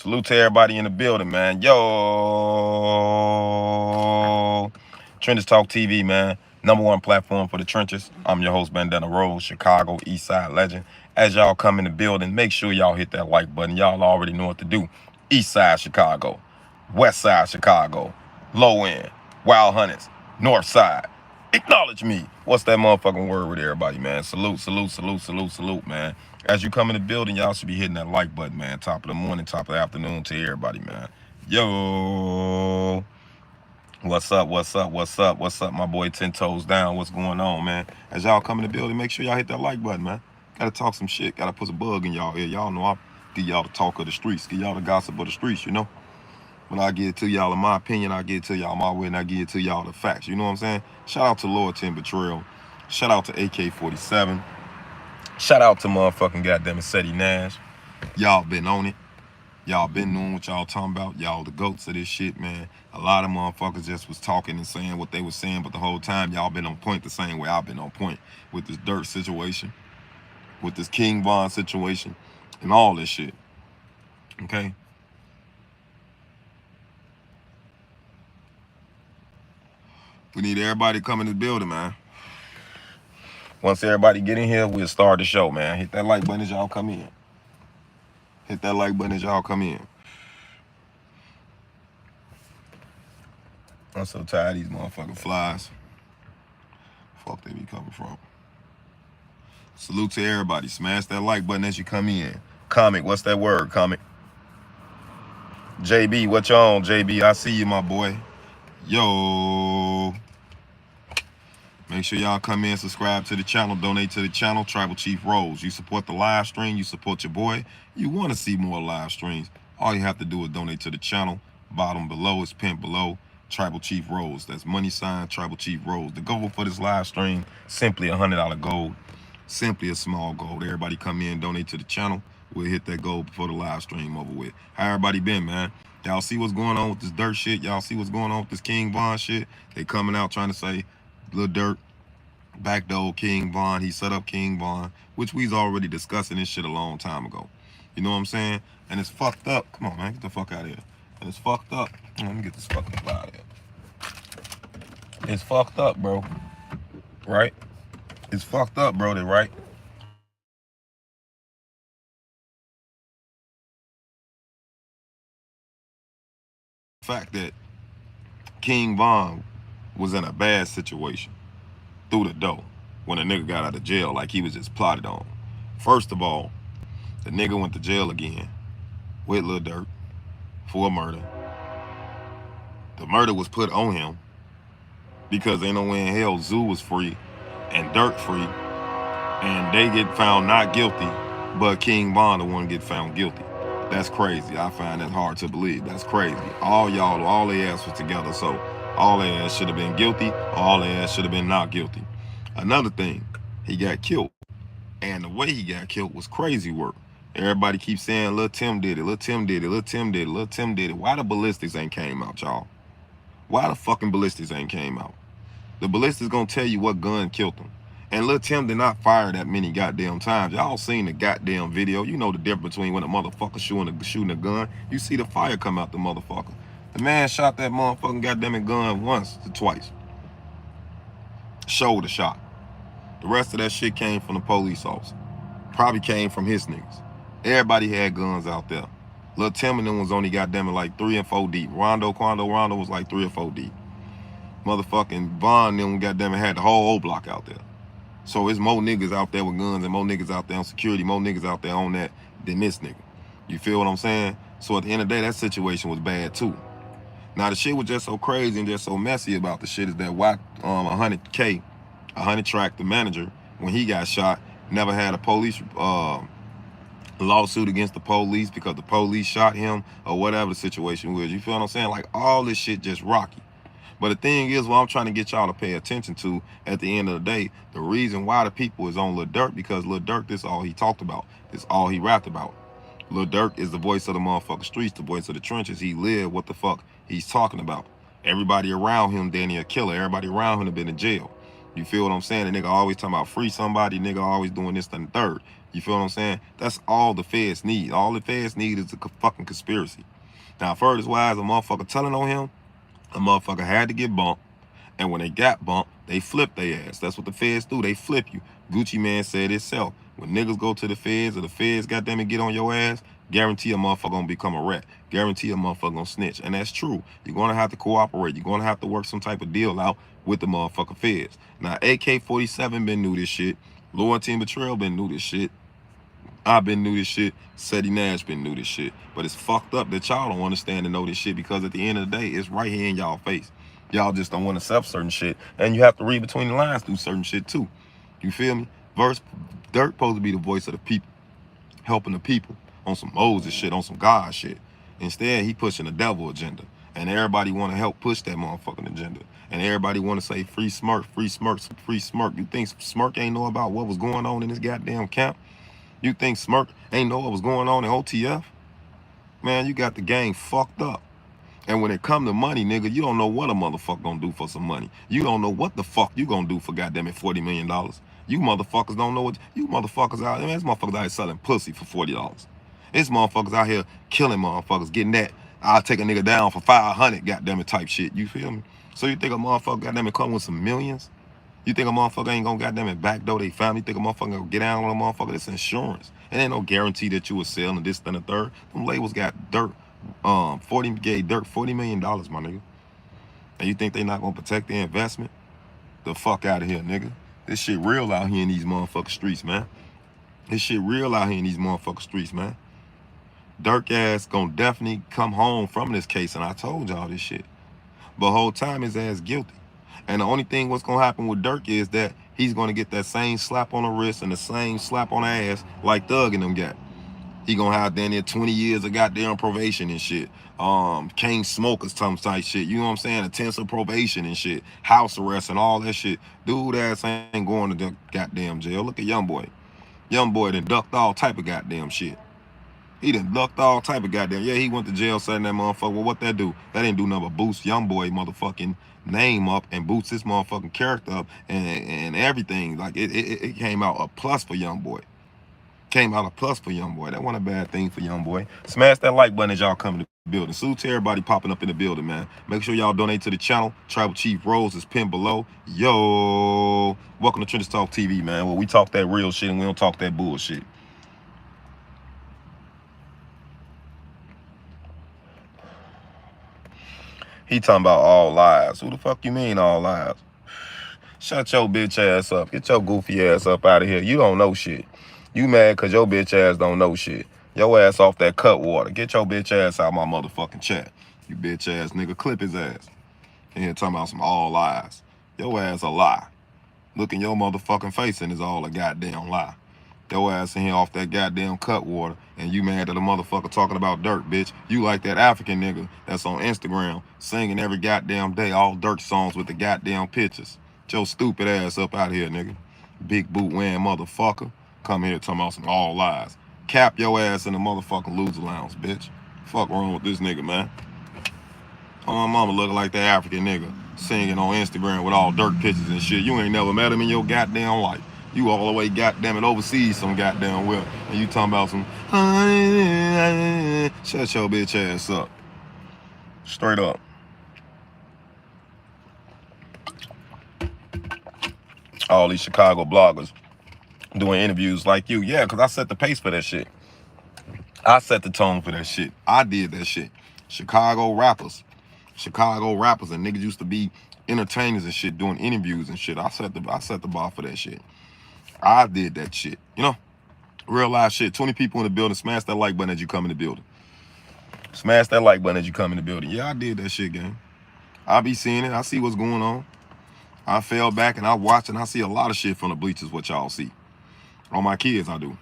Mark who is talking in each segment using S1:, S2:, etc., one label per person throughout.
S1: Salute to everybody in the building, man. Yo, Trenches Talk TV, man. #1 platform for the trenches. I'm your host, Bandana Rose, Chicago East Side legend. As y'all come in the building, make sure y'all hit that like button. Y'all already know what to do. East Side Chicago, West Side Chicago, Low End, Wild Hunters, North Side. Acknowledge me. What's that motherfucking word with everybody, man? Salute, salute, salute, salute, salute, man. As you come in the building, y'all should be hitting that like button, man. Top of the morning, top of the afternoon to everybody, man. Yo. What's up, what's up, what's up, what's up, my boy 10 Toes Down? What's going on, man? As y'all come in the building, make sure y'all hit that like button, man. Gotta talk some shit. Gotta put some bug in y'all ear. Y'all know I give y'all the talk of the streets. Give y'all the gossip of the streets, you know? When I give it to y'all in my opinion, I give it to y'all my way, and I give it to y'all the facts. You know what I'm saying? Shout out to Loyalty and Betrayal. Shout out to AK47. Shout out to motherfucking goddamn Ceddy Nash. Y'all been on it. Y'all been knowing what y'all talking about. Y'all the goats of this shit, man. A lot of motherfuckers just was talking and saying what they was saying, but the whole time y'all been on point the same way I've been on point with this Durk situation, with this King Von situation, and all this shit. Okay? We need everybody to come in the building, man. Once everybody get in here, we'll start the show, man. Hit that like button as y'all come in. Hit that like button as y'all come in. I'm so tired of these motherfucking flies. Fuck they be coming from. Salute to everybody. Smash that like button as you come in. Comic, what's that word, Comic? JB, what you on, JB? I see you, my boy. Yo. Make sure y'all come in, subscribe to the channel, donate to the channel, Tribal Chief Rose. You support the live stream, you support your boy. You want to see more live streams, all you have to do is donate to the channel. Bottom below is pinned below, Tribal Chief Rose. That's money sign, Tribal Chief Rose. The goal for this live stream, simply $100 gold. Simply a small goal. Everybody come in, donate to the channel. We'll hit that goal before the live stream over with. How everybody been, man? Y'all see what's going on with this Durk shit? Y'all see what's going on with this King Von shit? They coming out trying to say, Lil Durk, Backdoor King Von, he set up King Von, which we's already discussing this shit a long time ago. You know what I'm saying? And it's fucked up. Come on, man, get the fuck out of here. And it's fucked up. Let me get this fucking fly out of here. It's fucked up, bro. Right? It's fucked up, bro, right? Fact that King Von was in a bad situation through the door when a nigga got out of jail like he was just plotted on. First of all, the nigga went to jail again with Lil Durk for a murder. The murder was put on him because ain't no way in hell Zoo was free and Durk free and they get found not guilty, but King Von the one get found guilty. That's crazy. I find that hard to believe. That's crazy. All y'all, all they ass was together, so all they ass should have been guilty, or all they ass should have been not guilty. Another thing, he got killed. And the way he got killed was crazy work. Everybody keeps saying, Lil Tim did it, Lil Tim did it, Lil Tim did it, Lil Tim did it. Why the ballistics ain't came out, y'all? Why the fucking ballistics ain't came out? The ballistics gonna tell you what gun killed him. And Lil Tim did not fire that many goddamn times. Y'all seen the goddamn video. You know the difference between when a motherfucker shooting a gun. You see the fire come out the motherfucker. The man shot that motherfucking goddamn gun once to twice. Shoulder shot. The rest of that shit came from the police officer. Probably came from his niggas. Everybody had guns out there. Lil Tim and them was only goddamn like 3 and 4 deep. Rondo was like 3 or 4 deep. Motherfucking Von them goddamn had the whole O-Block out there. So it's more niggas out there with guns and more niggas out there on security, more niggas out there on that than this nigga. You feel what I'm saying? So at the end of the day, that situation was bad too. Now the shit was just so crazy and just so messy about the shit is that 100K, 100 Track, the manager, when he got shot, never had a police lawsuit against the police because the police shot him or whatever the situation was. You feel what I'm saying? Like all this shit just rocky. But the thing is, what I'm trying to get y'all to pay attention to at the end of the day, the reason why the people is on Lil Durk, because Lil Durk, this is all he talked about. This is all he rapped about. Lil Durk is the voice of the motherfucking streets, the voice of the trenches. He lived what the fuck he's talking about. Everybody around him, Danny, a killer. Everybody around him have been in jail. You feel what I'm saying? The nigga always talking about free somebody, nigga always doing this and the third. You feel what I'm saying? That's all the feds need. All the feds need is a fucking conspiracy. Now, furthest wise, a motherfucker telling on him, a motherfucker had to get bumped. And when they got bumped, they flip their ass. That's what the feds do. They flip you. Gucci Man said itself. When niggas go to the feds or the feds goddamn it get on your ass, guarantee a motherfucker gonna become a rat. Guarantee a motherfucker gonna snitch. And that's true. You're gonna have to cooperate. You're gonna have to work some type of deal out with the motherfucker feds. Now, AK47 been new this shit. Loyalty and Betrayal been new this shit. I've been new this shit. Ceddy Nash been new this shit. But it's fucked up that y'all don't understand and know this shit, because at the end of the day, it's right here in y'all face. Y'all just don't want to accept certain shit. And you have to read between the lines through certain shit too. You feel me? Durk supposed to be the voice of the people, helping the people on some Moses shit, on some God shit. Instead, he pushing the devil agenda. And everybody want to help push that motherfucking agenda. And everybody want to say free Smirk, free Smirk, free Smirk. You think Smirk ain't know about what was going on in this goddamn camp? You think Smirk ain't know what was going on in OTF? Man, you got the gang fucked up. And when it come to money, nigga, you don't know what a motherfucker gonna do for some money. You don't know what the fuck you gonna do for goddamn it $40 million. You motherfuckers don't know what, you motherfuckers out, man, this motherfuckers out here selling pussy for $40. This motherfuckers out here killing motherfuckers, getting that, I'll take a nigga down for 500, goddamn it type shit, you feel me? So you think a motherfucker goddamn it come with some millions? You think a motherfucker ain't gonna goddamn it backdoor they family? You think a motherfucker gonna get down on a motherfucker? It's insurance. It ain't no guarantee that you will sell and this, then the third. Them labels got Durk, gave Durk $40 million, my nigga. And you think they not gonna protect their investment? The fuck out of here, nigga. This shit real out here in these motherfucking streets, man. This shit real out here in these motherfucking streets, man. Durk ass gonna definitely come home from this case, and I told y'all this shit. But whole time his ass guilty. And the only thing what's gonna happen with Durk is that he's gonna get that same slap on the wrist and the same slap on the ass like Thug and them got. He gonna have down there 20 years of goddamn probation and shit. Can't smoke or some type shit. You know what I'm saying? Intensive probation and shit. House arrest and all that shit. Dude ass ain't going to the goddamn jail. Look at Youngboy. Youngboy done ducked all type of goddamn shit. He done ducked all type of goddamn. Yeah, he went to jail setting that motherfucker. Well, what that do? That didn't do nothing but boost Youngboy motherfucking name up and boost his motherfucking character up and everything. Like it came out a plus for Youngboy. Came out a plus for Youngboy. That wasn't a bad thing for Youngboy. Smash that like button as y'all come to the building. Salute to everybody popping up in the building, man. Make sure y'all donate to the channel. Tribal Chief Rose is pinned below. Yo, welcome to Trenches Talk TV, man. Well, we talk that real shit and we don't talk that bullshit. He talking about all lies. Who the fuck you mean all lies? Shut your bitch ass up. Get your goofy ass up out of here. You don't know shit. You mad because your bitch ass don't know shit. Your ass off that cut water. Get your bitch ass out my motherfucking chat. You bitch ass nigga. Clip his ass. And here talking about some all lies. Your ass a lie. Look in your motherfucking face and it's all a goddamn lie. Your ass in here off that goddamn cut water and you mad at a motherfucker talking about Durk, bitch. You like that African nigga that's on Instagram singing every goddamn day all Durk songs with the goddamn pictures. Get your stupid ass up out here, nigga. Big boot wearing motherfucker. Come here talking about some all lies. Cap your ass in the motherfucking loser lounge, bitch. Fuck wrong with this nigga, man. Oh, my mama looking like that African nigga singing on Instagram with all Durk pictures and shit. You ain't never met him in your goddamn life. You all the way goddamn it overseas some goddamn well. And you talking about some shut your bitch ass up. Straight up. All these Chicago bloggers doing interviews like you. Yeah, because I set the pace for that shit. I set the tone for that shit. I did that shit. Chicago rappers and niggas used to be entertainers and shit doing interviews and shit. I set the bar for that shit. I did that shit. You know, real life shit. 20 people in the building. Smash that like button as you come in the building. Smash that like button as you come in the building. Yeah, I did that shit, gang. I be seeing it. I see what's going on. I fell back and I watch and I see a lot of shit from the bleachers, what y'all see. On my kids, I do.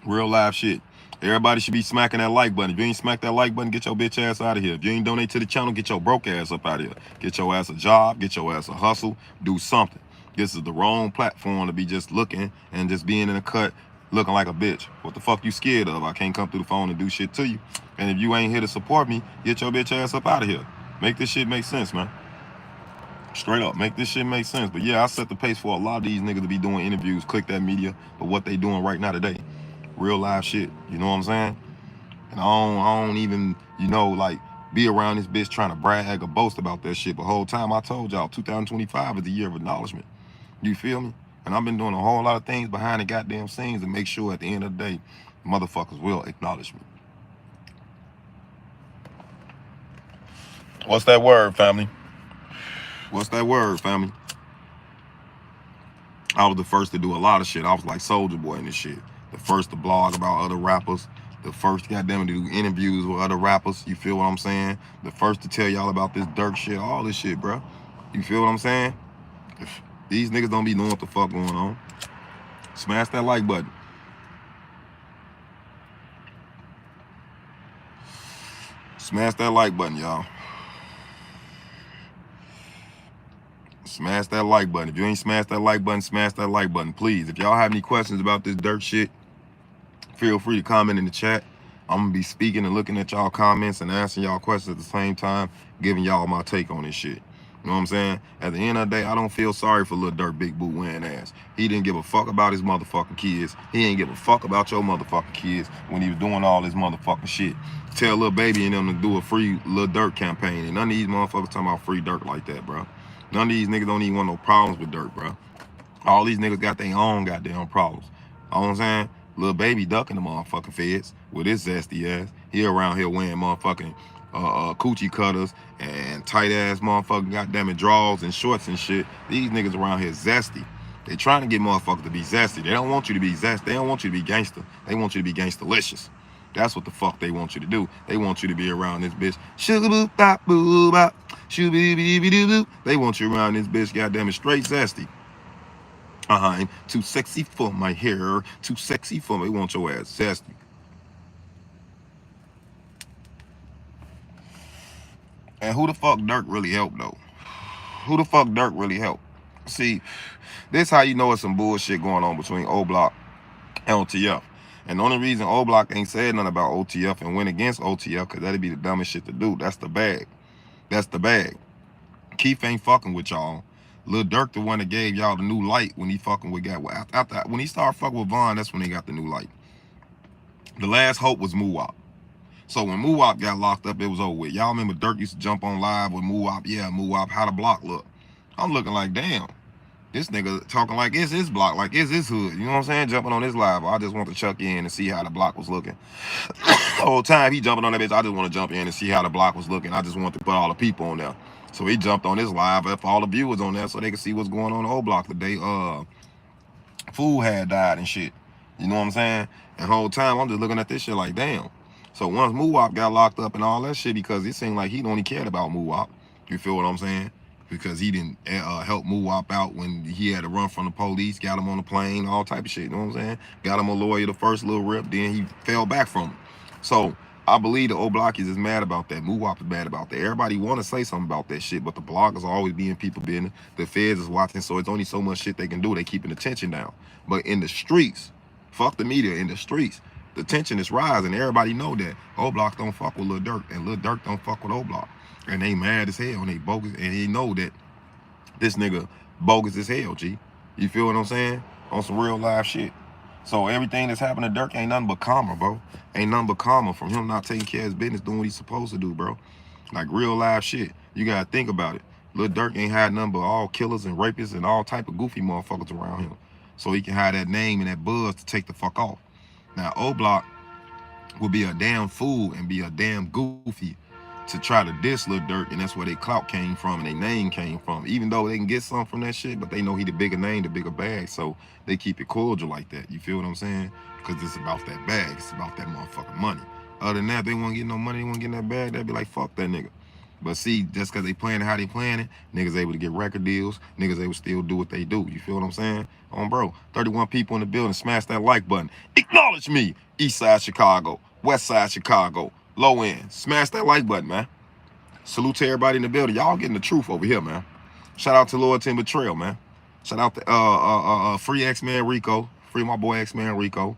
S1: Real live shit. Everybody should be smacking that like button. If you ain't smack that like button, get your bitch ass out of here. If you ain't donate to the channel, get your broke ass up out of here. Get your ass a job. Get your ass a hustle. Do something. This is the wrong platform to be just looking and just being in a cut looking like a bitch. What the fuck you scared of? I can't come through the phone and do shit to you. And if you ain't here to support me, get your bitch ass up out of here. Make this shit make sense, man. Straight up, make this shit make sense. But yeah, I set the pace for a lot of these niggas to be doing interviews, click that media, but what they doing right now today. Real live shit. You know what I'm saying? And I don't even, like, be around this bitch trying to brag or boast about that shit. But the whole time I told y'all, 2025 is the year of acknowledgement. You feel me? And I've been doing a whole lot of things behind the goddamn scenes to make sure at the end of the day, motherfuckers will acknowledge me. What's that word, family? What's that word, family? I was the first to do a lot of shit. I was like Soulja Boy in this shit. The first to blog about other rappers. The first, goddamn, to do interviews with other rappers. You feel what I'm saying? The first to tell y'all about this Durk shit, all this shit, bro. You feel what I'm saying? These niggas don't be knowing what the fuck going on. Smash that like button. Smash that like button, y'all. Smash that like button. If you ain't smashed that like button, smash that like button, please. If y'all have any questions about this Durk shit, feel free to comment in the chat. I'm gonna be speaking and looking at y'all comments and answering y'all questions at the same time, giving y'all my take on this shit. You know what I'm saying? At the end of the day, I don't feel sorry for little Durk big boot wearing ass. He didn't give a fuck about his motherfucking kids. He ain't give a fuck about your motherfucking kids when he was doing all this motherfucking shit. Tell Lil Baby and them to do a free Lil Durk campaign. And none of these motherfuckers talking about free Durk like that, bro. None of these niggas don't even want no problems with Durk, bro. All these niggas got their own goddamn problems. You know what I'm saying? Lil Baby ducking the motherfucking feds with his zesty ass. He around here wearing motherfucking coochie cutters and tight ass motherfucking goddamn it drawers and shorts and shit. These niggas around here zesty. They trying to get motherfuckers to be zesty. They don't want you to be zesty. They don't want you to be gangster. They want you to be gangsterlicious. That's what the fuck they want you to do. They want you to be around this bitch. Sugar boop bop boo bop. Shoo bee bee bee doo boo. They want you around this bitch goddamn it straight zesty. Too sexy for my hair. Too sexy for me. They want your ass zesty. And who the fuck Durk really helped though? Who the fuck Durk really helped? See, this how you know it's some bullshit going on between O-Block and OTF. And the only reason O-Block ain't said nothing about OTF and went against OTF, because that'd be the dumbest shit to do. That's the bag. That's the bag. Keith ain't fucking with y'all. Lil Durk the one that gave y'all the new light when he fucking with after when he started fucking with Vaughn, that's when he got the new light. The last hope was Muwop. So when Muwop got locked up, it was over with. Y'all remember Durk used to jump on live with Muwop? Yeah, Muwop, how the block look? I'm looking like, damn, this nigga talking like it's his block, like it's his hood. You know what I'm saying? Jumping on this live. I just want to chuck in and see how the block was looking. The whole time he jumping on that bitch, I just want to jump in and see how the block was looking. I just want to put all the people on there. So he jumped on this live for all the viewers on there so they can see what's going on the O-Block the day Fool had died and shit. You know what I'm saying? And the whole time I'm just looking at this shit like, damn. So once Muwop got locked up and all that shit, because it seemed like he only cared about Muwop. You feel what I'm saying? Because he didn't help Muwop out when he had to run from the police, got him on the plane, all type of shit. You know what I'm saying? Got him a lawyer the first little rip, then he fell back from him. So I believe the O-Block is mad about that. Muwop is mad about that. Everybody want to say something about that shit, but the bloggers are always being people business. The feds is watching, so it's only so much shit they can do. They keeping the tension down. But in the streets, fuck the media, in the streets, the tension is rising. Everybody know that O-Block don't fuck with Lil Durk, and Lil Durk don't fuck with O-Block. And they mad as hell, and they bogus, and they know that this nigga bogus as hell, G. You feel what I'm saying? On some real live shit. So everything that's happening to Durk ain't nothing but karma, bro. Ain't nothing but karma from him not taking care of his business, doing what he's supposed to do, bro. Like real live shit. You gotta think about it. Lil Durk ain't had nothing but all killers and rapists and all type of goofy motherfuckers around him. So he can have that name and that buzz to take the fuck off. Now O-Block will be a damn fool and be a damn goofy to try to diss Lil Durk, and that's where their clout came from and their name came from. Even though they can get something from that shit, but they know he the bigger name, the bigger bag, so they keep it cordial like that. You feel what I'm saying? Because it's about that bag. It's about that motherfucking money. Other than that, they won't get no money. They won't get in that bag. They'd be like, fuck that nigga. But see, just because they playing it how they playing it, niggas able to get record deals. Niggas able to still do what they do. You feel what I'm saying? Bro, 31 people in the building. Smash that like button. Acknowledge me. East side Chicago. West side Chicago. Low end. Smash that like button, man. Salute to everybody in the building. Y'all getting the truth over here, man. Shout out to Loyalty and Betrayal, man. Shout out to Free X-Man Rico. Free my boy X-Man Rico.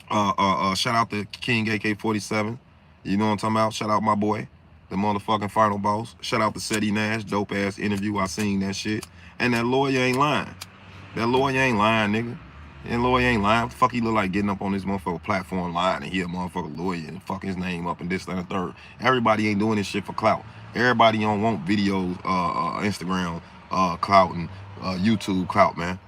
S1: Shout out to King AK47. You know what I'm talking about? Shout out my boy. the motherfucking final boss. Shout out to Ceddy Nash, dope ass interview. I seen that shit. And that lawyer ain't lying. That lawyer ain't lying, nigga. That lawyer ain't lying. What the fuck he look like getting up on this motherfucker platform lying and he a motherfucker lawyer and fuck his name up and this, that, and the third. Everybody ain't doing this shit for clout. Everybody don't want videos, Instagram clout and YouTube clout, man.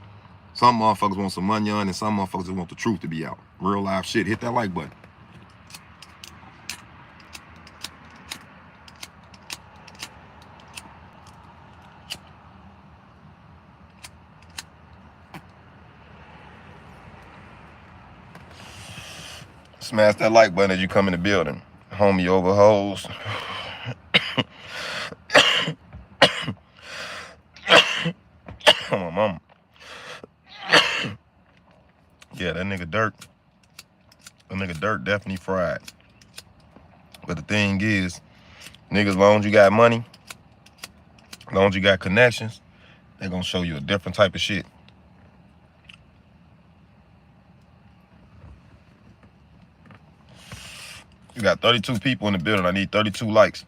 S1: Some motherfuckers want some money on and some motherfuckers want the truth to be out. Real life shit. Hit that like button. Smash that like button as you come in the building. Homie over hoes. Come on, mama. Yeah, that nigga Durk definitely fried. But the thing is, niggas, as long as you got money, as long as you got connections, they're gonna show you a different type of shit. You got 32 people in the building. I need 32 likes.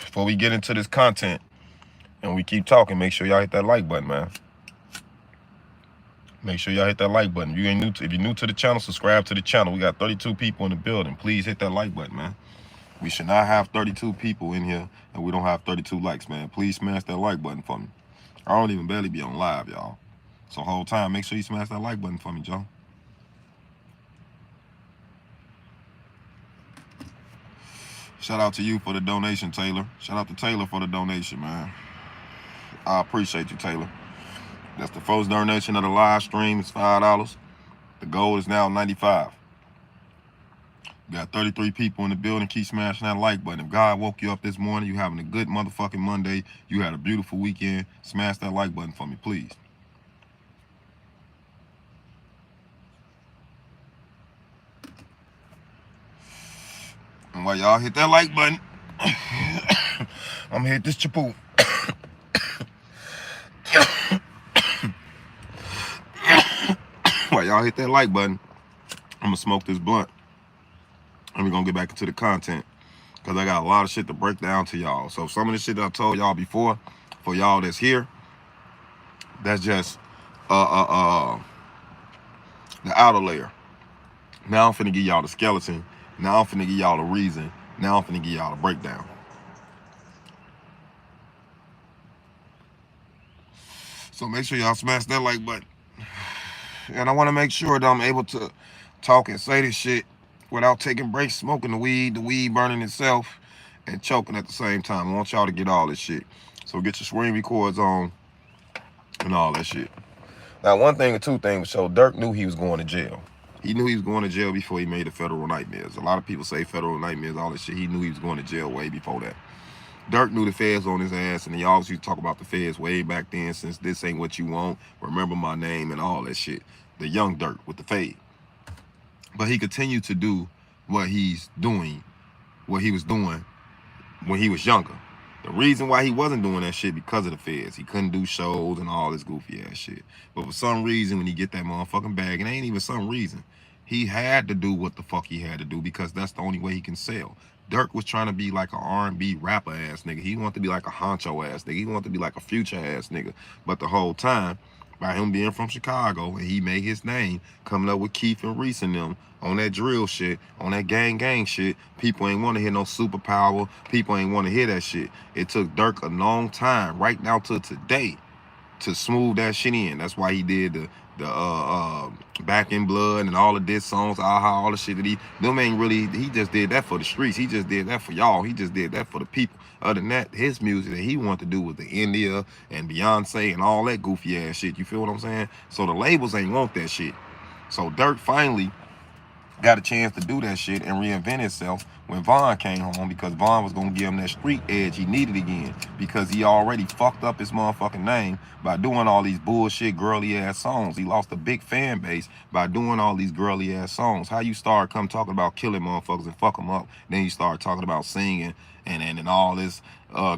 S1: Before we get into this content and we keep talking, make sure y'all hit that like button, man. Make sure y'all hit that like button. If you're new to the channel, subscribe to the channel. We got 32 people in the building. Please hit that like button, man. We should not have 32 people in here and we don't have 32 likes, man. Please smash that like button for me. I don't even barely be on live, y'all. So whole time, make sure you smash that like button for me, Joe. Shout out to you for the donation, Taylor. Shout out to Taylor for the donation, man. I appreciate you, Taylor. That's the first donation of the live stream. It's $5. The goal is now 95. We got 33 people in the building. Keep smashing that like button. If God woke you up this morning, you having a good motherfucking Monday, you had a beautiful weekend, smash that like button for me, please. And while y'all hit that like button, I'm gonna hit this chapu. While y'all hit that like button, I'm gonna smoke this blunt. And we're gonna get back into the content. Cause I got a lot of shit to break down to y'all. So some of the shit that I told y'all before, for y'all that's here, that's just the outer layer. Now I'm finna give y'all the skeleton. Now I'm finna give y'all the reason. Now I'm finna give y'all the breakdown. So make sure y'all smash that like button. And I wanna make sure that I'm able to talk and say this shit without taking breaks, smoking the weed burning itself, and choking at the same time. I want y'all to get all this shit. So get your screen records on and all that shit. Now, one thing or two things. So Durk knew he was going to jail. He knew he was going to jail before he made the Federal Nightmares. A lot of people say Federal Nightmares, all this shit. He knew he was going to jail way before that. Durk knew the feds on his ass, and he always used to talk about the feds way back then, since this ain't what you want, remember my name, and all that shit. The young Durk with the fade. But he continued to do what he was doing when he was younger. The reason why he wasn't doing that shit because of the feds. He couldn't do shows and all this goofy ass shit. But for some reason, when he get that motherfucking bag, and it ain't even some reason, he had to do what the fuck he had to do because that's the only way he can sell. Durk was trying to be like an R&B rapper ass nigga. He wanted to be like a honcho ass nigga. He wanted to be like a Future ass nigga. But the whole time, by him being from Chicago, and he made his name coming up with Keith and Reese and them on that drill shit, on that gang shit. People ain't want to hear no superpower. People ain't want to hear that shit. It took Durk a long time, right now to today, to smooth that shit in. That's why he did the Back in Blood and all of this songs, all the shit that them ain't really, he just did that for the streets. He just did that for y'all. He just did that for the people. Other than that, his music that he wanted to do was the India and Beyonce and all that goofy ass shit. You feel what I'm saying? So the labels ain't want that shit. So Durk finally got a chance to do that shit and reinvent himself when Von came home, because Von was gonna give him that street edge he needed again, because he already fucked up his motherfucking name by doing all these bullshit girly ass songs. He lost a big fan base by doing all these girly ass songs. How you start talking about killing motherfuckers and fuck them up, then you start talking about singing and all this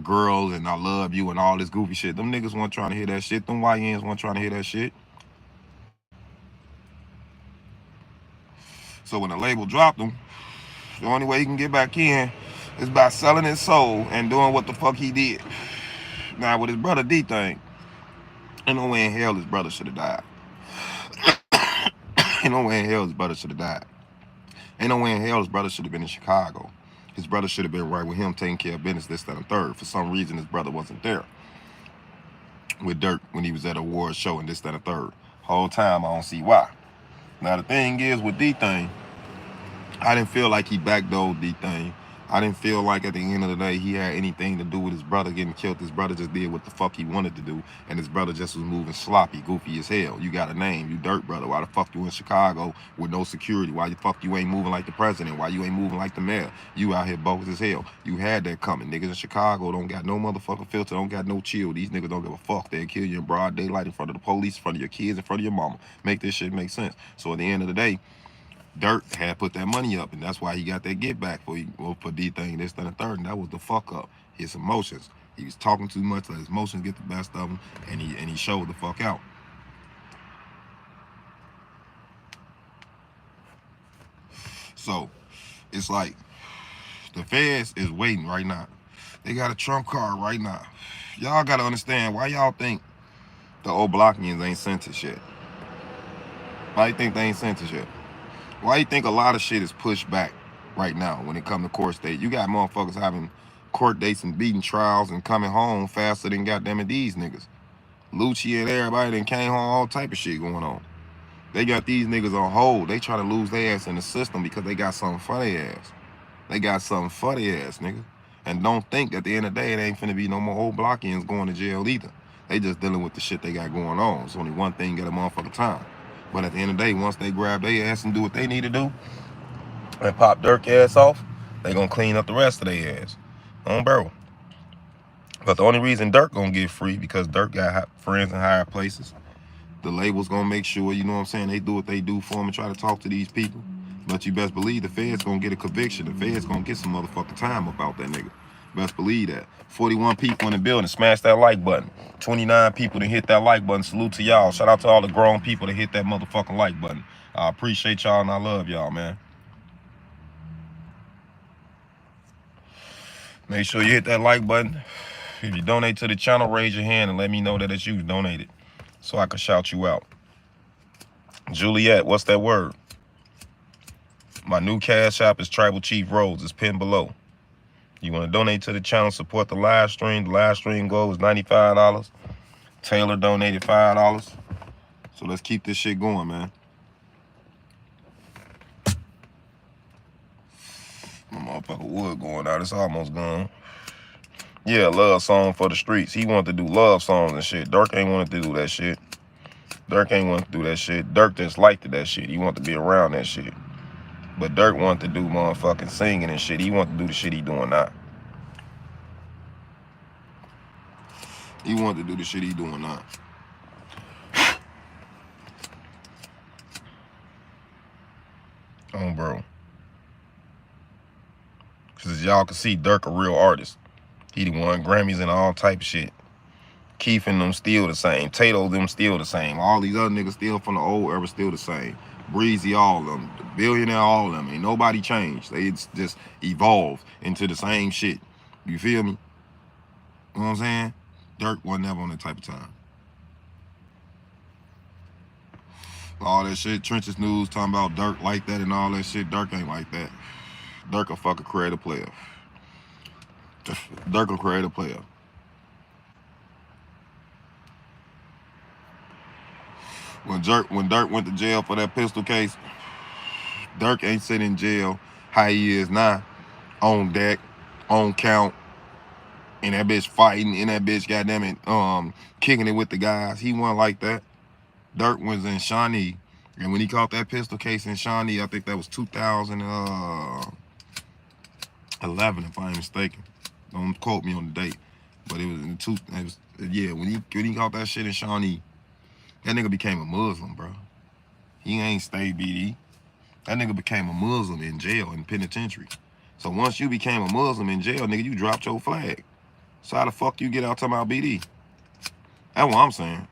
S1: girls and I love you and all this goofy shit. Them niggas weren't trying to hear that shit. Them YNs weren't trying to hear that shit. So when the label dropped him, the only way he can get back in It's by selling his soul and doing what the fuck he did. Now with his brother D thing, ain't no way in hell his brother should have died. Ain't no way in hell his brother should have died. Ain't no way in hell his brother should have been in Chicago. His brother should have been right with him, taking care of business, this, that, and third. For some reason, his brother wasn't there with Durk when he was at a award show and this, that, and third. Whole time, I don't see why. Now, the thing is with D-Thing, I didn't feel like he backdoored D-Thing. I didn't feel like at the end of the day he had anything to do with his brother getting killed. His brother just did what the fuck he wanted to do, and his brother just was moving sloppy, goofy as hell. You got a name, you Durk brother. Why the fuck you in Chicago with no security? Why the fuck you ain't moving like the president? Why you ain't moving like the mayor? You out here bogus as hell. You had that coming. Niggas in Chicago don't got no motherfucking filter, don't got no chill. These niggas don't give a fuck. They'll kill you in broad daylight in front of the police, in front of your kids, in front of your mama. Make this shit make sense. So at the end of the day, Durk had put that money up, and that's why he got that get back for D-Thing, this, that, and third, and that was the fuck up. His emotions. He was talking too much, let his emotions get the best of him, and he showed the fuck out. So, it's like, the feds is waiting right now. They got a trump card right now. Y'all gotta understand, why y'all think the O-Blockians ain't sentenced yet? Why you think they ain't sentenced yet? Why you think a lot of shit is pushed back right now when it comes to court date? You got motherfuckers having court dates and beating trials and coming home faster than goddamn these niggas. Lucci and everybody done came home, all type of shit going on. They got these niggas on hold. They try to lose their ass in the system because they got something for their ass. They got something for their ass, nigga. And don't think at the end of the day it ain't finna be no more O-Blockians going to jail either. They just dealing with the shit they got going on. It's only one thing, get a motherfucking time. But at the end of the day, once they grab their ass and do what they need to do and pop Durk ass off, they gonna clean up the rest of their ass on barrel. But the only reason Durk gonna get free because Durk got friends in higher places. The label's gonna make sure, you know what I'm saying, they do what they do for him and try to talk to these people. But you best believe the feds gonna get a conviction. The feds gonna get some motherfucking time about that nigga. Best believe that. 41 people in the building. Smash that like button. 29 people that hit that like button. Salute to y'all. Shout out to all the grown people that hit that motherfucking like button. I appreciate y'all and I love y'all, man. Make sure you hit that like button. If you donate to the channel, raise your hand and let me know that it's you donated so I can shout you out. Juliet, what's that word? My new cash app is Tribal Chief Rose. It's pinned below. You want to donate to the channel, support the live stream. The live stream goal is $95. Taylor donated $5. So let's keep this shit going, man. My motherfucker wood going out. It's almost gone. Yeah, love song for the streets. He wanted to do love songs and shit. Durk ain't wanted to do that shit. Durk ain't wanted to do that shit. Durk just liked that shit. He wanted to be around that shit. But Durk wanted to do motherfucking singing and shit. He wanted to do the shit he doing now. He wanted to do the shit he doing now. Oh, bro. Because as y'all can see, Durk a real artist. He done won Grammys and all type of shit. Keith and them still the same. Tato them still the same. All these other niggas still from the old era still the same. Breezy, all of them. The Billionaire, all of them. Ain't nobody changed. They just evolved into the same shit. You feel me? You know what I'm saying? Durk wasn't never on that type of time. All that shit, Trenches News talking about Durk like that and all that shit. Durk ain't like that. Durk a fucking creative player. Durk a creative player. When Durk went to jail for that pistol case, Durk ain't sitting in jail how he is now, on deck, on count, and that bitch fighting, and that bitch goddamn it, kicking it with the guys. He wasn't like that. Durk was in Shawnee, and when he caught that pistol case in Shawnee, I think that was 2011, if I ain't mistaken. Don't quote me on the date, but it was yeah, when he caught that shit in Shawnee, that nigga became a Muslim, bro. He ain't stayed BD. That nigga became a Muslim in jail, in penitentiary. So once you became a Muslim in jail, nigga, you dropped your flag. So how the fuck you get out talking about BD? That's what I'm saying.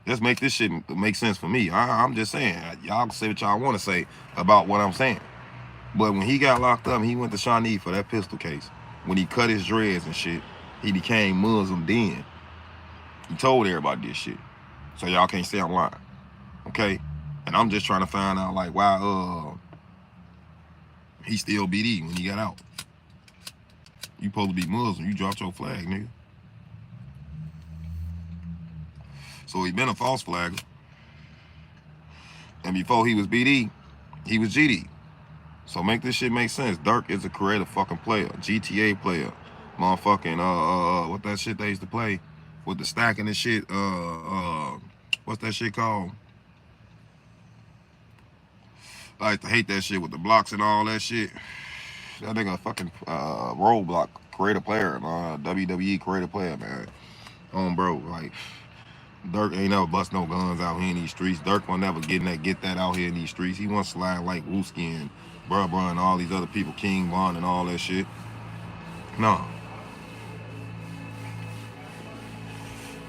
S1: Just make this shit make sense for me. I'm just saying. Y'all can say what y'all want to say about what I'm saying. But when he got locked up, he went to Shawnee for that pistol case. when he cut his dreads and shit, he became Muslim then. He told everybody this shit. So y'all can't say I'm lying. Okay? And I'm just trying to find out like why he still BD when he got out. You supposed to be Muslim. You dropped your flag, nigga. So he been a false flagger. And before he was BD, he was GD. So make this shit make sense. Durk is a creative fucking player, GTA player, motherfucking what that shit they used to play with the stacking and shit. What's that shit called? I used to hate that shit with the blocks and all that shit. That nigga a fucking roadblock creative player, WWE creative player, man. Bro, like Durk ain't never bust no guns out here in these streets. Durk will never get that out here in these streets. He wants to slide like Wooski and Bruh and all these other people, King Von and all that shit. No.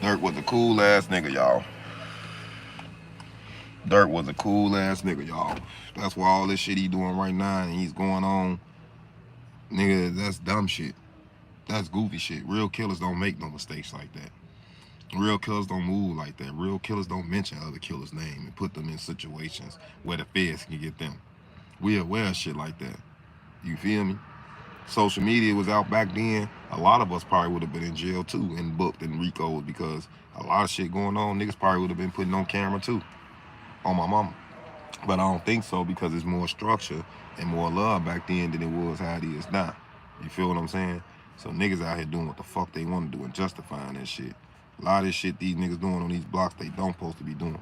S1: Durk was a cool ass nigga, y'all. Durk was a cool ass nigga, y'all. That's why all this shit he doing right now and he's going on, nigga, that's dumb shit. That's goofy shit. Real killers don't make no mistakes like that. Real killers don't move like that. Real killers don't mention other killers' name and put them in situations where the feds can get them. We aware of shit like that. You feel me? Social media was out back then. A lot of us probably would have been in jail too and booked and RICO'd because a lot of shit going on. Niggas probably would have been putting on camera too. On my mama. But I don't think so because it's more structure and more love back then than it was how it is now. You feel what I'm saying? So niggas out here doing what the fuck they want to do and justifying that shit. A lot of this shit these niggas doing on these blocks they don't supposed to be doing.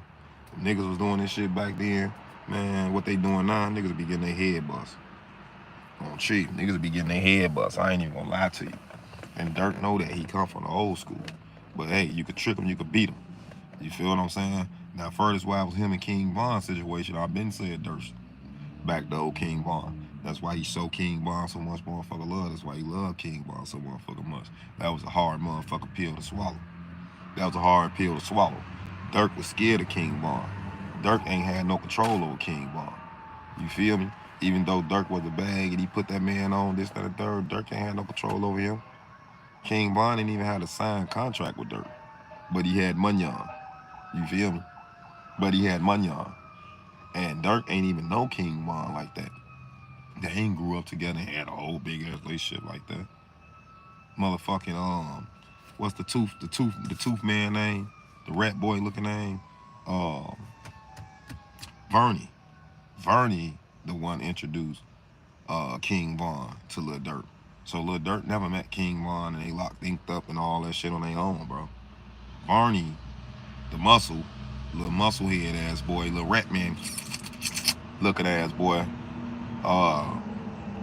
S1: If niggas was doing this shit back then, man, what they doing now, niggas be getting their head bust. On cheap, niggas be getting their head bust. I ain't even gonna lie to you. And Durk know that. He come from the old school. But hey, you could trick him, you could beat him. You feel what I'm saying? Now, furthest why it was him and King Von situation, I've been said Durk. Backdoor King Von. That's why he showed King Von so much motherfucker love. That's why he loved King Von so motherfucker much. That was a hard motherfucker pill to swallow. That was a hard pill to swallow. Durk was scared of King Von. Durk ain't had no control over King Von. You feel me? Even though Durk was a bag and he put that man on this, that, and third, Durk ain't had no control over him. King Von didn't even have a signed contract with Durk. But he had Munyon. You feel me? But he had Munyon. And Durk ain't even know King Von like that. They ain't grew up together and had a whole big ass relationship like that. Motherfucking what's the tooth man name? The rat boy looking name? Vernie. Vernie the one introduced King Von to Lil Durk. So Lil Durk never met King Von and they linked up and all that shit on their own, bro. Barney, the little muscle head ass boy, little rat man looking ass boy,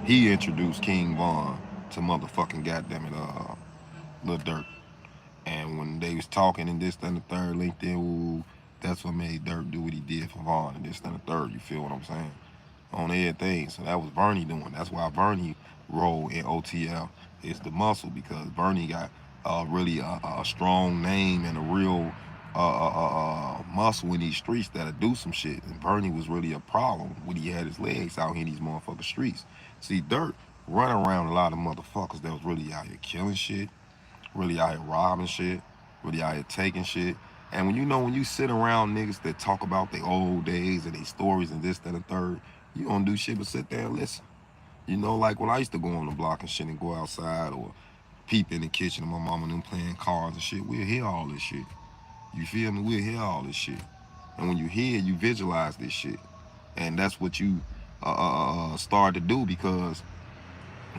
S1: he introduced King Von to motherfucking goddamn it, Lil Durk. And when they was talking and this, that, and the third, linked in, ooh, that's what made Durk do what he did for Von and this, that, and the third. You feel what I'm saying? On everything. So that was Bernie doing. That's why Bernie role in OTL is the muscle, because Bernie got really a strong name and a real muscle in these streets that'll do some shit. And Bernie was really a problem when he had his legs out here in these motherfucking streets. See, Durk run around a lot of motherfuckers that was really out here killing shit, really out here robbing shit, really out here taking shit. And when you sit around niggas that talk about their old days and their stories and this, that, and third, you don't do shit but sit there and listen. You know, like when I used to go on the block and shit and go outside or peep in the kitchen and my mama and them playing cards and shit, we'll hear all this shit. You feel me? We'll hear all this shit. And when you hear, you visualize this shit. And that's what you start to do, because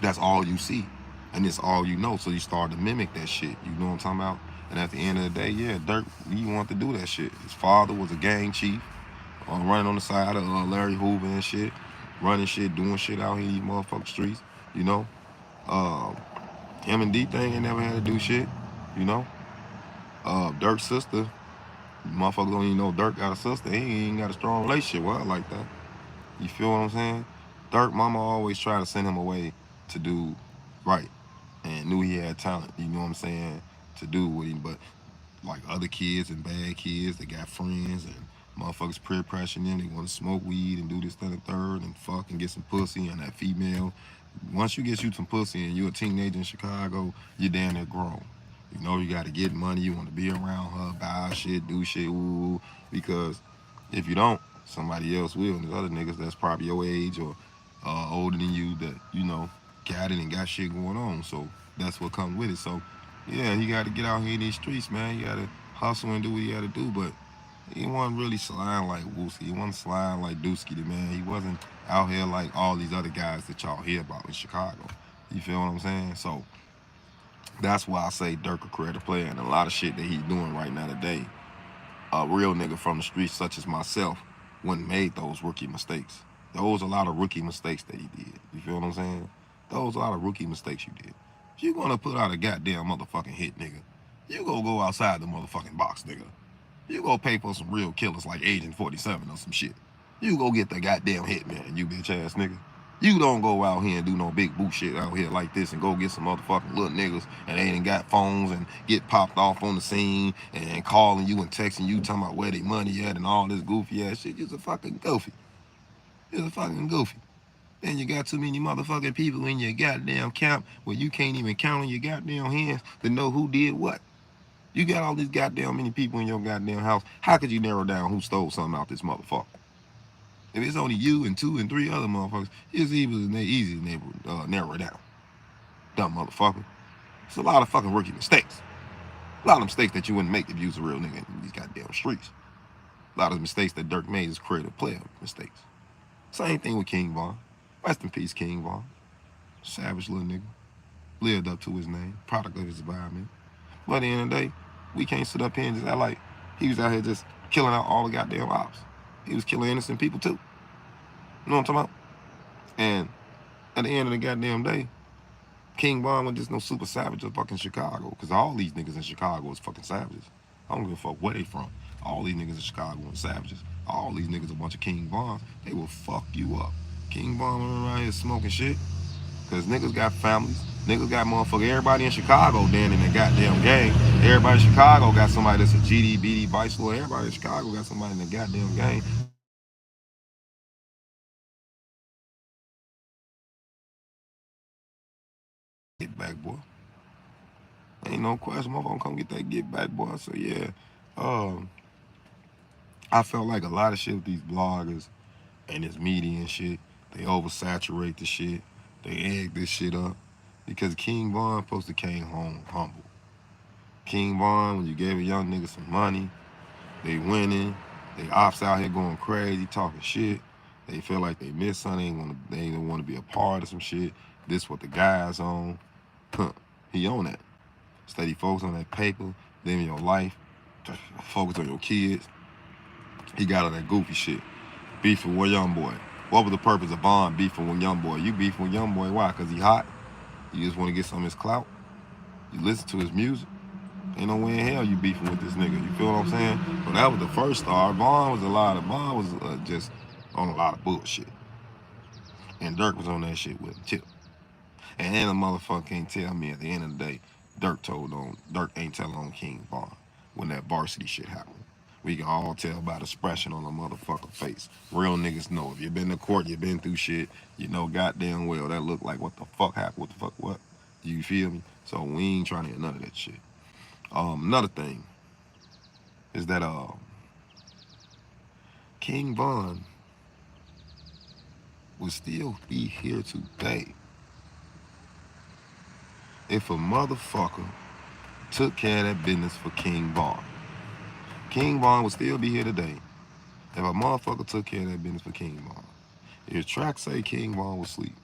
S1: that's all you see. And it's all you know. So you start to mimic that shit. You know what I'm talking about? And at the end of the day, yeah, Durk, he wanted to do that shit. His father was a gang chief, running on the side of Larry Hoover and shit, running shit, doing shit out here in these motherfucking streets, you know? Him and D-Thing ain't never had to do shit, you know? Durk's sister, motherfuckers don't even know Durk got a sister. He ain't got a strong relationship with her like that. You feel what I'm saying? Durk mama always tried to send him away to do right, and knew he had talent, you know what I'm saying, to do with him. But like other kids and bad kids, they got friends and Motherfuckers peer pressuring them. They want to smoke weed and do this, that, and third, and fuck and get some pussy and that female. Once you get you some pussy and you're a teenager in Chicago, you're damn near grown. You know you got to get money. You want to be around her, buy shit, do shit, ooh. Because if you don't, somebody else will. And there's other niggas that's probably your age or older than you that, you know, got it and got shit going on. So that's what comes with it. So, yeah, you got to get out here in these streets, man. You got to hustle and do what you got to do. But he wasn't really sliding like Woosie. He wasn't sliding like Dusky, the man. He wasn't out here like all these other guys that y'all hear about in Chicago. You feel what I'm saying? So that's why I say Durk a creative player, and a lot of shit that he's doing right now today, a real nigga from the streets such as myself wouldn't made those rookie mistakes. Those a lot of rookie mistakes that he did. You feel what I'm saying? Those a lot of rookie mistakes you did. If you gonna put out a goddamn motherfucking hit, nigga, you gonna go outside the motherfucking box, nigga. You go pay for some real killers like Agent 47 or some shit. You go get the goddamn hit, man, you bitch ass nigga. You don't go out here and do no big boot shit out here like this and go get some motherfucking little niggas and they ain't got phones and get popped off on the scene and calling you and texting you talking about where they money at and all this goofy ass shit. You're a fucking goofy. You're a fucking goofy. Then you got too many motherfucking people in your goddamn camp where you can't even count on your goddamn hands to know who did what. You got all these goddamn many people in your goddamn house. How could you narrow down who stole something out this motherfucker? If it's only you and 2 and 3 other motherfuckers, it's easy to narrow it down. Dumb motherfucker. It's a lot of fucking rookie mistakes. A lot of mistakes that you wouldn't make if you was a real nigga in these goddamn streets. A lot of mistakes that Durk made is creative player mistakes. Same thing with King Von. Rest in peace, King Von. Savage little nigga. Lived up to his name. Product of his environment. But at the end of the day, we can't sit up here and just act like he was out here just killing out all the goddamn ops. He was killing innocent people too. You know what I'm talking about? And at the end of the goddamn day, King Von was just no super savage of fucking Chicago. Because all these niggas in Chicago is fucking savages. I don't give a fuck where they from. All these niggas in Chicago are savages. All these niggas a bunch of King Vons. They will fuck you up. King Von running around here smoking shit. Because niggas got families. Niggas got motherfucker. Everybody in Chicago then in the goddamn gang. Everybody in Chicago got somebody that's a GD, BD, Vice Lord. Everybody in Chicago got somebody in the goddamn gang. Get back, boy. Ain't no question. Motherfucker come get that get back, boy. So yeah. I felt like a lot of shit with these bloggers and this media and shit, they oversaturate the shit. They egg this shit up. Because King Von supposed to came home humble. King Von, when you gave a young nigga some money, they winning, they ops out here going crazy, talking shit. They feel like they missed something, they ain't want to be a part of some shit. This what the guy's on. Huh. He on that. Steady focus on that paper, living your life, focus on your kids. He got on that goofy shit. Beefing with young boy. What was the purpose of Von beefing with young boy? You beefing with young boy, why? Because he hot? You just want to get some of his clout? You listen to his music? Ain't no way in hell you beefing with this nigga. You feel what I'm saying? But that was the first star. Von was just on a lot of bullshit. And Durk was on that shit with him too. And then the motherfucker can't tell me at the end of the day, Durk ain't telling on King Von when that varsity shit happened. We can all tell by the expression on the motherfucker face. Real niggas know. If you been to court, you been through shit, you know goddamn well that look like what the fuck happened, what the fuck what? You feel me? So we ain't trying to hear none of that shit. Another thing is that King Von would still be here today if a motherfucker took care of that business for King Von. King Von would still be here today if a motherfucker took care of that business for King Von. If tracks say King Von was asleep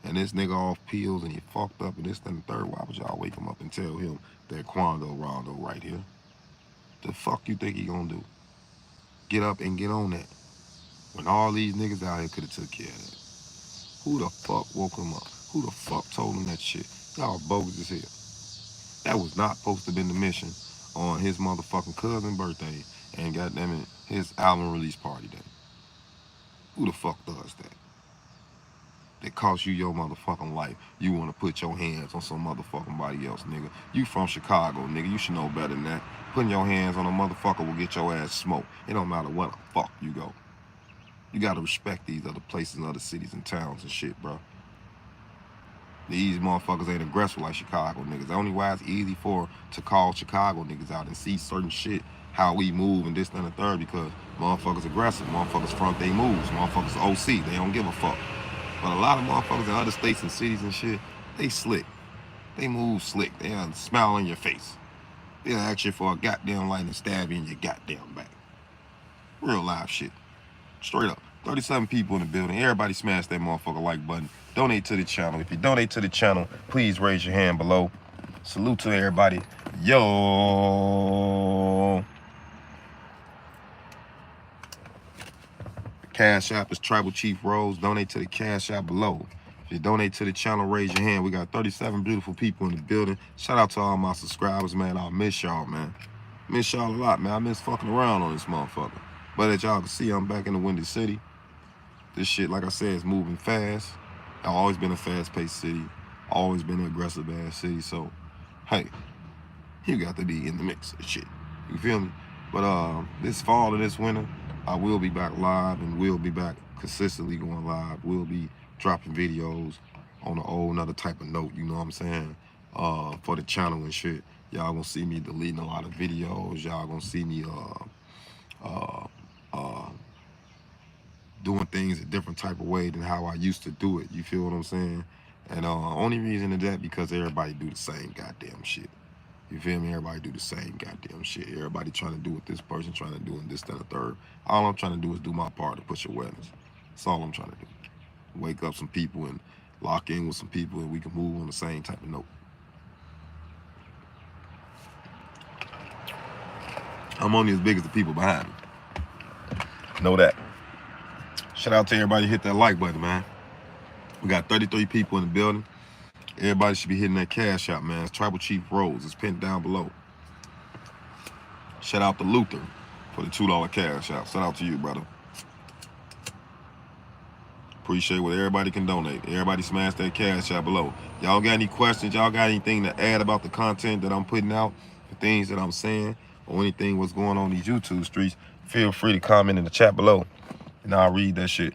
S1: and this nigga off pills and he fucked up and this, that, and the third, why would y'all wake him up and tell him that Quando Rondo right here? The fuck you think he gonna do? Get up and get on that. When all these niggas out here could have took care of that. Who the fuck woke him up? Who the fuck told him that shit? Y'all bogus as hell. That was not supposed to have been the mission on his motherfucking cousin's birthday and goddamn it, his album release party day. Who the fuck does that? They cost you your motherfucking life, you want to put your hands on some motherfucking body else, nigga. You from Chicago, nigga. You should know better than that. Putting your hands on a motherfucker will get your ass smoked. It don't matter where the fuck you go. You gotta respect these other places and other cities and towns and shit, bro. These motherfuckers ain't aggressive like Chicago niggas. The only why it's easy to call Chicago niggas out and see certain shit, how we move and this and the third, because motherfuckers aggressive. Motherfuckers front they moves. Motherfuckers OC. They don't give a fuck. But a lot of motherfuckers in other states and cities and shit, they slick. They move slick. They smile on your face. They'll ask you for a goddamn light and stab you in your goddamn back. Real live shit. Straight up. 37 people in the building. Everybody smash that motherfucker like button. Donate to the channel. If you donate to the channel, please raise your hand below. Salute to everybody. Yo. Cash App is Tribal Chief Rose. Donate to the Cash App below. If you donate to the channel, raise your hand. We got 37 beautiful people in the building. Shout out to all my subscribers, man. I miss y'all, man. Miss y'all a lot, man. I miss fucking around on this motherfucker. But as y'all can see, I'm back in the Windy City. This shit, like I said, is moving fast. I've always been a fast-paced city. Always been an aggressive-ass city. So, hey, you got to be in the mix of shit. You feel me? But this fall and this winter, I will be back live and will be back consistently going live. We'll be dropping videos on a whole another type of note, you know what I'm saying? For the channel and shit. Y'all gonna see me deleting a lot of videos. Y'all gonna see me doing things a different type of way than how I used to do it. You feel what I'm saying? And only reason is that because everybody do the same goddamn shit. You feel me? Everybody do the same goddamn shit. Everybody trying to do what this person trying to do and this, that, and the third. All I'm trying to do is do my part to push awareness. That's all I'm trying to do. Wake up some people and lock in with some people and we can move on the same type of note. I'm only as big as the people behind me. Know that. Shout out to everybody hit that like button, man. We got 33 people in the building. Everybody should be hitting that Cash App, man. It's Tribal Chief Rose. It's pinned down below. Shout out to Luther for the $2 Cash App. Shout out to you, brother. Appreciate what everybody can donate. Everybody smash that Cash App below. Y'all got any questions? Y'all got anything to add about the content that I'm putting out, the things that I'm saying, or anything what's going on these YouTube streets? Feel free to comment in the chat below, and I'll read that shit.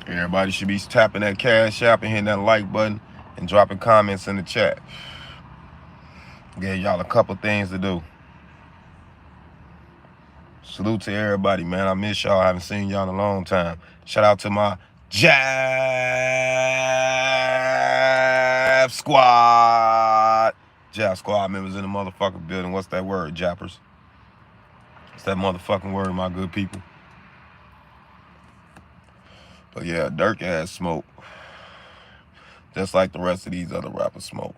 S1: Everybody should be tapping that Cash App and hitting that like button and dropping comments in the chat. Gave y'all a couple things to do. Salute to everybody, man. I miss y'all. I haven't seen y'all in a long time. Shout out to my Jab Squad. Jab Squad members in the motherfucking building. What's that word, Jappers? What's that motherfucking word, my good people? But yeah, Durk ass smoke. Just like the rest of these other rappers smoke.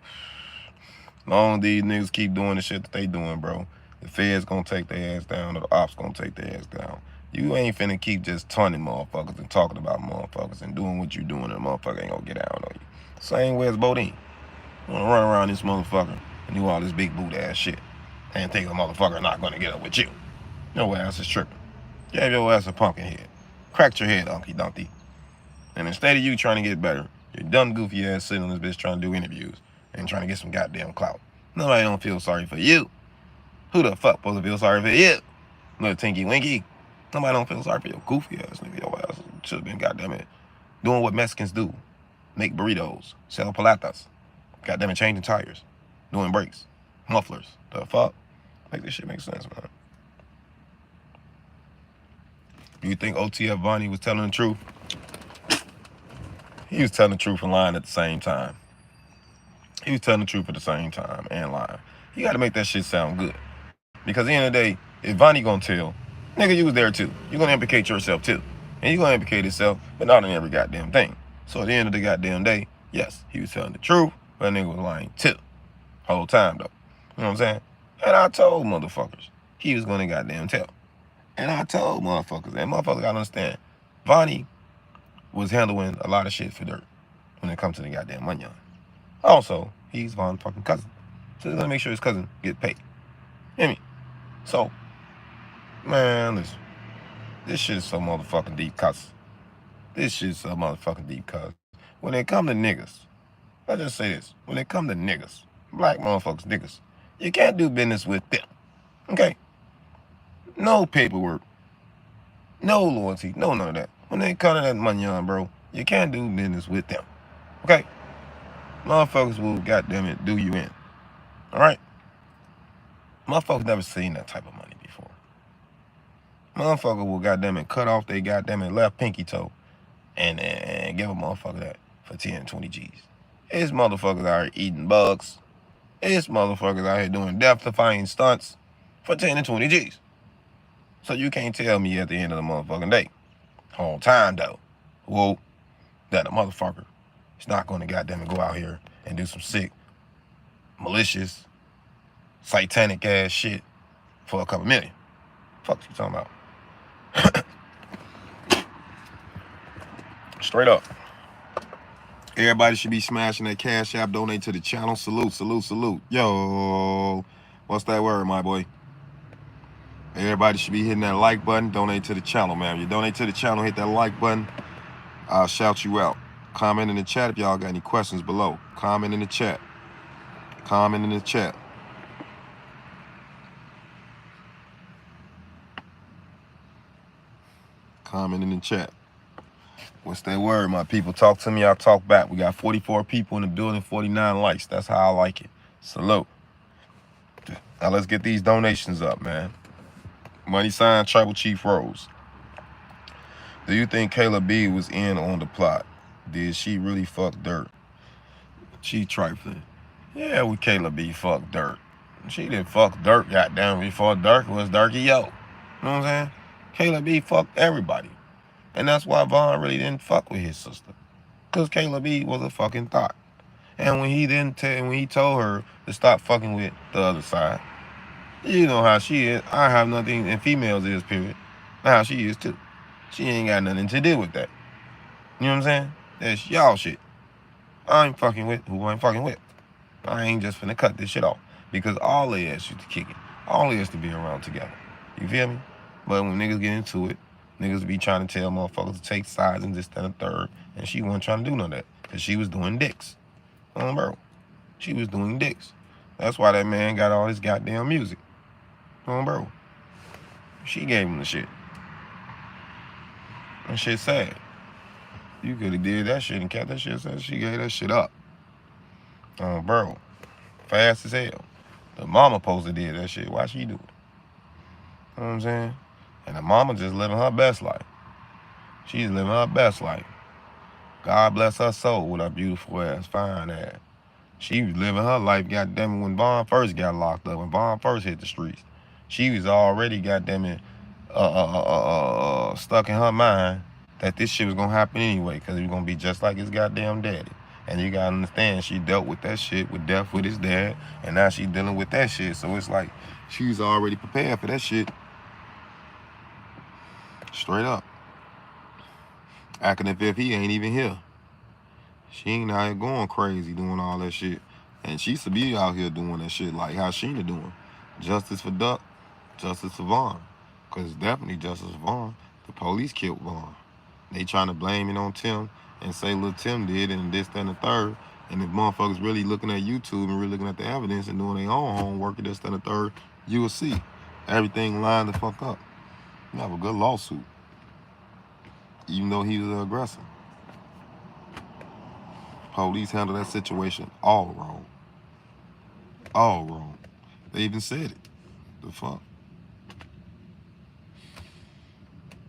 S1: Long as these niggas keep doing the shit that they doing, bro, the feds gonna take their ass down or the ops gonna take their ass down. You ain't finna keep just taunting motherfuckers and talking about motherfuckers and doing what you doing and the motherfucker ain't gonna get down on you. Same way as Bodine. You wanna run around this motherfucker and do all this big boot ass shit and think a motherfucker not gonna get up with you. Your ass is tripping. Gave your ass a pumpkin head. Cracked your head, Unky Dumpty. And instead of you trying to get better, your dumb goofy ass sitting on this bitch trying to do interviews and trying to get some goddamn clout. Nobody don't feel sorry for you. Who the fuck supposed to feel sorry for you? Little Tinky Winky. Nobody don't feel sorry for your goofy ass nigga. Your ass should have been goddamn it doing what Mexicans do. Make burritos, sell palatas, goddamn it changing tires, doing brakes, mufflers. The fuck? Make this shit make sense, man. Do you think OTF Vonnie was telling the truth? He was telling the truth and lying at the same time. He was telling the truth at the same time and lying. You got to make that shit sound good. Because at the end of the day, if Vonnie gonna tell, nigga, you was there too. You gonna implicate yourself too. And you gonna implicate yourself, but not in every goddamn thing. So at the end of the goddamn day, yes, he was telling the truth, but that nigga was lying too. Whole time though. You know what I'm saying? And I told motherfuckers he was gonna goddamn tell. And I told motherfuckers, and motherfuckers gotta understand, Vonnie was handling a lot of shit for Durk when it comes to the goddamn money. Also, he's Von's fucking cousin. So he's gonna make sure his cousin get paid. Hear me? So, man, listen. This shit is so motherfucking deep, cuz. This shit is so motherfucking deep, cuz. When it come to niggas, let's just say this. When it come to niggas, black motherfuckers, niggas, you can't do business with them. Okay? No paperwork. No loyalty. No none of that. When they come to that money on, bro, you can't do business with them. Okay? Motherfuckers will, goddamn it, do you in. Alright? Motherfuckers never seen that type of money before. Motherfucker will, goddamn it, cut off their goddamn it left pinky toe and give a motherfucker that for 10, 20 G's. It's motherfuckers out here eating bugs. It's motherfuckers out here doing death-defying stunts for 10 and 20 G's. So you can't tell me at the end of the motherfucking day, whole time though, whoa, that a motherfucker is not going to goddamn it go out here and do some sick, malicious, satanic ass shit for a couple million. Fuck you talking about? Straight up. Everybody should be smashing that Cash App, donate to the channel. Salute, salute, salute. Yo, what's that word, my boy? Everybody should be hitting that like button, donate to the channel, man. If you donate to the channel, hit that like button, I'll shout you out. Comment in the chat if y'all got any questions below. Comment in the chat. Comment in the chat. Comment in the chat. What's that word, my people? Talk to me, I'll talk back. We got 44 people in the building, 49 likes. That's how I like it. Salute. Now let's get these donations up, man. Money sign, Tribal Chief Rose. Do you think Kayla B was in on the plot? Did she really fuck Durk? She trifling. Yeah, we Kayla B fuck Durk. She didn't fuck Durk, goddamn, before Durk was Durky Yo. You know what I'm saying? Kayla B fucked everybody. And that's why Von really didn't fuck with his sister. Because Kayla B was a fucking thought. And when he told her to stop fucking with the other side, you know how she is. I have nothing, and females is, period. How she is too. She ain't got nothing to do with that. You know what I'm saying? That's y'all shit. I ain't fucking with who I ain't fucking with. I ain't just finna cut this shit off. Because all they ask you to kick it. All they ask to be around together. You feel me? But when niggas get into it, niggas be trying to tell motherfuckers to take sides and this, that, and the third. And she wasn't trying to do none of that. Because she was doing dicks. Bro. She was doing dicks. That's why that man got all his goddamn music. Bro. She gave him the shit. That shit sad. You could have did that shit and kept that shit. So she gave that shit up. Bro. Fast as hell. The mama supposed to did that shit. Why she do it? You know what I'm saying? And the mama just living her best life. She's living her best life. God bless her soul with her beautiful ass, fine ass. She was living her life, goddamn it, when Vaughn first got locked up, when Vaughn first hit the streets. She was already, goddamn it, stuck in her mind that this shit was gonna happen anyway, because he was gonna be just like his goddamn daddy. And you gotta understand, she dealt with that shit, with death with his dad, and now she dealing with that shit. So it's like, she's already prepared for that shit. Straight up. Acting as if he ain't even here. She ain't out here going crazy doing all that shit. And she should be out here doing that shit like how Sheena doing. Justice for Duck, justice for Vaughn. Because it's definitely justice for Vaughn. The police killed Vaughn. They trying to blame it on Tim and say little Tim did and this, that, and the third. And if motherfuckers really looking at YouTube and really looking at the evidence and doing their own homework and this, that, and the third, you will see everything lined the fuck up. You have a good lawsuit. Even though he was the aggressor. Police handled that situation all wrong. All wrong. They even said it. The fuck?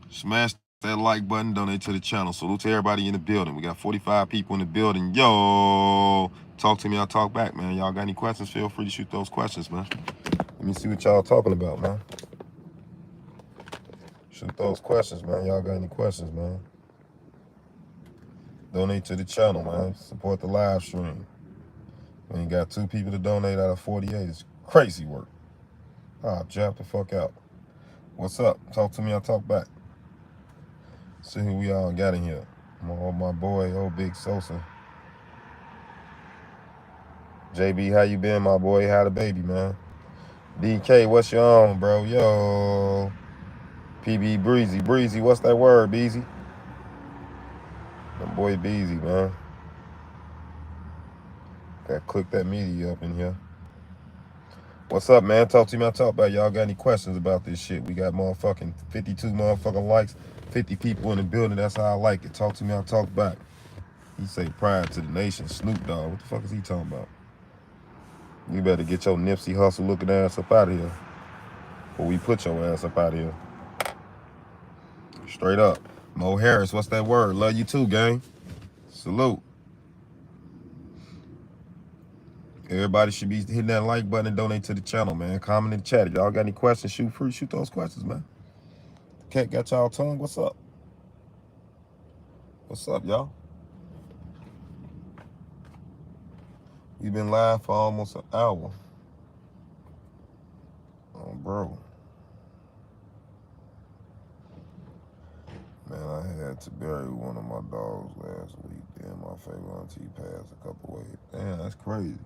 S1: Smash that like button, donate to the channel. Salute to everybody in the building. We got 45 people in the building. Yo, talk to me, I'll talk back, man. Y'all got any questions? Feel free to shoot those questions, man. Let me see what y'all talking about, man. Shoot those questions, man. Y'all got any questions, man? Donate to the channel, man. Support the live stream. When you got 2 people to donate out of 48, it's Crazy work. Ah, jab the fuck out. What's up? Talk to me, I'll talk back. See who we all got in here. My boy, old Big Sosa. JB, how you been, my boy? How the baby, man? DK, what's your own, bro? Yo. PB Breezy. Breezy, what's that word, Beezy? My boy Beezy, man. Gotta click that media up in here. What's up, man? Talk to me, I'll talk back. Y'all got any questions about this shit? We got motherfucking 52 motherfucking likes, 50 people in the building. That's how I like it. Talk to me, I'll talk back. He say pride to the nation. Snoop Dogg. What the fuck is he talking about? You better get your Nipsey Hussle looking ass up out of here. Or we put your ass up out of here. Straight up. Mo Harris, what's that word? Love you too, gang. Salute. Everybody should be hitting that like button and donate to the channel, man. Comment in the chat. If y'all got any questions, shoot those questions, man. Cat got y'all tongue. What's up? What's up, y'all? We've been live for almost an hour. Oh, bro. Man, I had to bury one of my dogs last week. Then my favorite auntie passed a couple ways. Damn, that's crazy.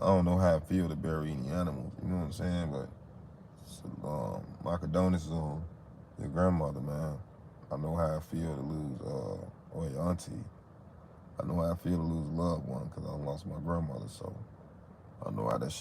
S1: I don't know how I feel to bury any animals. You know what I'm saying? But my condolences on your grandmother, man. I know how I feel to lose, or your auntie. I know how I feel to lose a loved one because I lost my grandmother. So I know how that shit